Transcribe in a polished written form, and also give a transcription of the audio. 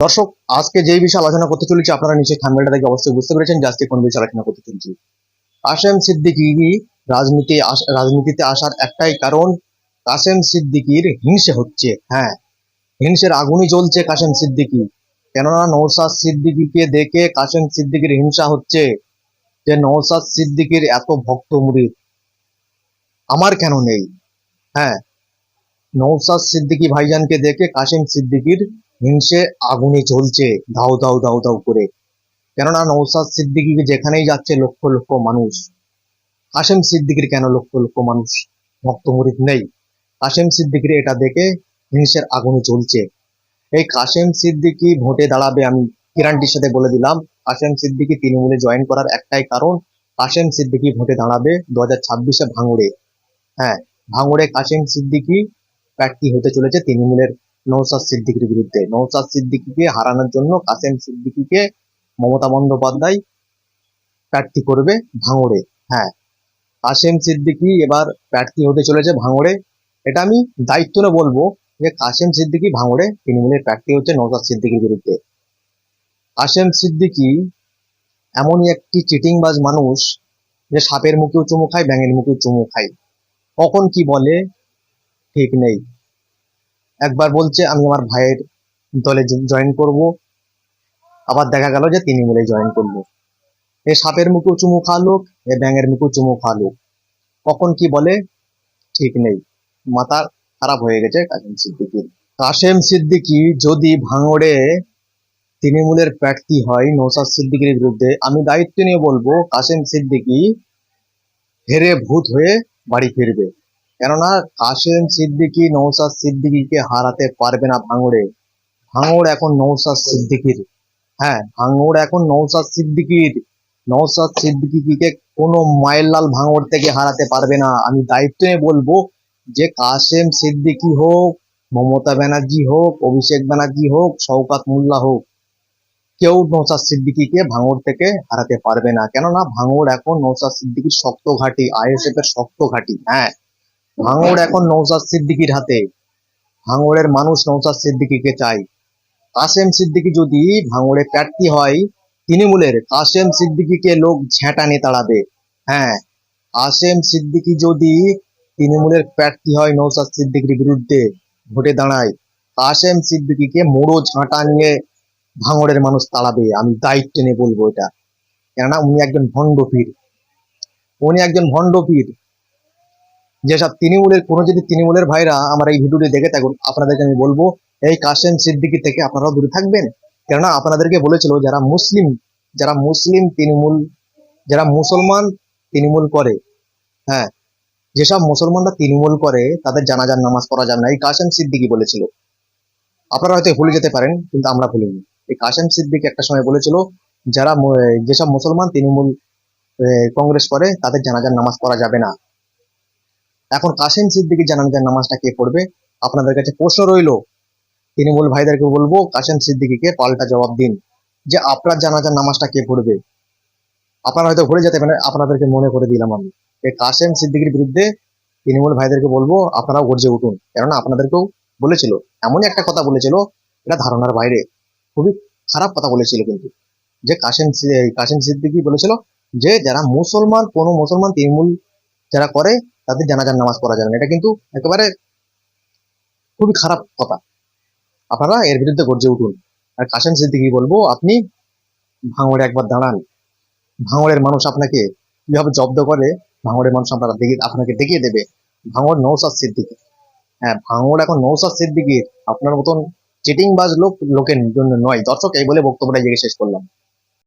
দর্শক, আজকে যেই বিষয়ে আলোচনা করতে চলেছি আপনারা নিশ্চয়ই থাম্বনেলটা দেখে অবশ্যই বুঝতে পেরেছেন যে আজকে কোন বিষয়ে আলোচনা করতে চলেছি। কাশেম সিদ্দিকী রাজনীতিতে আসার একটাই কারণ, কাশেম সিদ্দিকীর হিংসে হচ্ছে। হ্যাঁ, হিংসের আগুনই জ্বলছে কাশেম সিদ্দিকী। কেননা নওশাদ সিদ্দিকীকে দেখে কাশেম সিদ্দিকীর হিংসা হচ্ছে যে নওশাদ সিদ্দিকীর এত ভক্ত মুরিদ আমার কেন নেই। হ্যাঁ, নওশাদ সিদ্দিকী ভাইজানকে দেখে কাশেম সিদ্দিকীর হিংসে আগুনে জ্বলছে দাউ দাউ দাউ দাউ করে। কেননা নওশাদ সিদ্দিকী যেখানেই যাচ্ছে লক্ষ লক্ষ মানুষ, কাশেম সিদ্দিকীর কেন লক্ষ লক্ষ মানুষ ভক্ত মুরিদ নেই? কাশেম সিদ্দিকীর এটা দেখে হিংসের আগুনে জ্বলছে। এই কাশেম সিদ্দিকী ভোটে দাঁড়াবে, আমি গ্যারান্টির সাথে বলে দিলাম। কাশেম সিদ্দিকী তৃণমূলে জয়েন করার একটাই কারণ, কাশেম সিদ্দিকী ভোটে দাঁড়াবে 2026-এ ভাঙড়ে। হ্যাঁ, ভাঙড়ে কাশেম সিদ্দিকী প্রার্থী হতে চলেছে তৃণমূলের নওশাদ সিদ্দিকীর বিরুদ্ধে। নওশাদ সিদ্দিকীকে হারানোর জন্য কাশেম সিদ্দিকীকে মমতা বন্দ্যোপাধ্যায় প্রার্থী করবে ভাঙড়ে। হ্যাঁ, কাশেম সিদ্দিকী এবার প্রার্থী হতে চলেছে ভাঙড়ে। এটা আমি দায়িত্ব নিয়ে বলবো যে কাশেম সিদ্দিকী ভাঙড়ে তৃণমূলের প্রার্থী হচ্ছে নওশাদ সিদ্দিকীর বিরুদ্ধে। কাশেম সিদ্দিকী এমনই একটি চিটিংবাজ মানুষ যে সাপের মুখেও চুমু খায়, ব্যাঙের মুখেও চুমু খায়। কখন কি বলে ঠিক নেই। একবার বলছে আমি আমার ভাইয়ের দলে জয়েন করব, আবার দেখা গেল যে তৃণমূলে জয়েন করলো। এ সাপের মুখেও চুমু খাওয়া লোক, এ ব্যাঙের মুখেও চুমু খাওয়া লোক। কখন কি বলে ঠিক নেই। মাথা খারাপ হয়ে গেছে কাশেম সিদ্দিকীর। কাশেম সিদ্দিকী যদি ভাঙড়ে তৃণমূলের প্রার্থী হয় নওশাদ সিদ্দিকীর বিরুদ্ধে, আমি দায়িত্ব নিয়ে বলবো কাশেম সিদ্দিকী হেরে ভূত হয়ে বাড়ি ফিরবে। কেননা কাশেম সিদ্দিকী নওশাদ সিদ্দিকীকে হারাতে পারবে না ভাঙড়ে। ভাঙড় এখন নওশাদ সিদ্দিকীর। হ্যাঁ, ভাঙড় এখন নওশাদ সিদ্দিকীর। নওশাদ সিদ্দিকীকে কোনো মায়ের ভাঙড় থেকে হারাতে পারবে না। আমি দায়িত্ব নিয়ে বলবো যে কাশেম সিদ্দিকী হোক, মমতা ব্যানার্জি হোক, অভিষেক ব্যানার্জি হোক, শওকত মোল্লা হোক, কেউ নওশাদ সিদ্দিকীকে ভাঙড় থেকে হারাতে পারবে না। কেননা ভাঙড় এখন নওশাদ সিদ্দিকীর শক্ত ঘাঁটি, আইএসএফ এর শক্ত ঘাঁটি। হ্যাঁ, ভাঙড় এখন নওশাদ সিদ্দিকীর হাতে। ভাঙড়ের মানুষ নওশাদ সিদ্দিকীকে চায়। কাশেম সিদ্দিকী যদি ভাঙড়ে প্রার্থী হয় তৃণমূলের, কাশেম সিদ্দিকীকে লোক ঝেঁটানে তাড়াবে। হ্যাঁ, কাশেম সিদ্দিকী যদি তৃণমূলের প্রার্থী হয় নওশাদ সিদ্দিকীর বিরুদ্ধে ভোটে দাঁড়ায়, কাশেম সিদ্দিকীকে মোড়ো ঝাঁটা নিয়ে ভাঙড়ের মানুষ তাড়াবে। আমি দায়িত্ব নিয়ে বলবো এটা। কেননা উনি একজন ভণ্ডপীর, উনি একজন ভণ্ডপীর। যেসব তৃণমূলের যদি তৃণমূলের ভাইরা আমার এই ভিডিওটি দেখে থাকুন, আপনাদেরকে আমি বলবো এই কাশেম সিদ্দিকী থেকে আপনারাও দূরে থাকবেন। কেননা আপনাদেরকে বলেছিল যারা মুসলিম তৃণমূল, যারা মুসলমান তৃণমূল করে, হ্যাঁ, যেসব মুসলমানরা তৃণমূল করে তাদের জানাজার নামাজ পড়া যাবে না, এই কাশেম সিদ্দিকী বলেছিল। আপনারা হয়তো ভুলে যেতে পারেন, কিন্তু আমরা ভুলিনি। এই কাশেম সিদ্দিকী একটা সময় বলেছিল যেসব মুসলমান তৃণমূল কংগ্রেস করে তাদের জানাজার নামাজ পড়া যাবে না। এখন কাশেম সিদ্দিকী জানাজার নামাজটা কে পড়বে? আপনাদের কাছে প্রশ্ন রইল। তৃণমূল ভাইদেরকে বলবো কাশেম সিদ্দিকীকে পাল্টা জবাব দিন যে আপনার জানাজার নামাজটা কে পড়বে। আপনারা হয়তো ভুলে যেতে পারেন, আপনাদেরকে মনে করে দিলাম আমি। এই কাশেম সিদ্দিকীর বিরুদ্ধে তৃণমূল ভাইদেরকে বলবো আপনারাও গর্জে উঠুন। কেননা আপনাদেরকেও বলেছিল, এমনই একটা কথা বলেছিল এটা ধারণার বাইরে, খুবই খারাপ কথা বলেছিল। কিন্তু যে কাশেম সিদ্দিকী বলেছিল যে যারা মুসলমান, কোনো মুসলমান তৃণমূল যারা করে তাদের জানাজার নামাজ পড়া যাবে না। এটা কিন্তু একেবারে খুবই খারাপ কথা। আপনারা এর বিরুদ্ধে গর্জে উঠুন। আর কাশেম সিদ্দিকী বলবো আপনি ভাঙড়ে একবার দাঁড়ান। ভাঙড়ের মানুষ আপনাকে কিভাবে জব্দ করে, ভাঙড়ের মানুষ আপনাকে দেখিয়ে দেবে। ভাঙড় নওশাদ সিদ্দিকী। হ্যাঁ, ভাঙড় এখন নওশাদ সিদ্দিকীর। আপনার মতন চিটিংবাজ লোকের জন্য নয়। দর্শক, এই বলে বক্তব্যটা শেষ করলাম।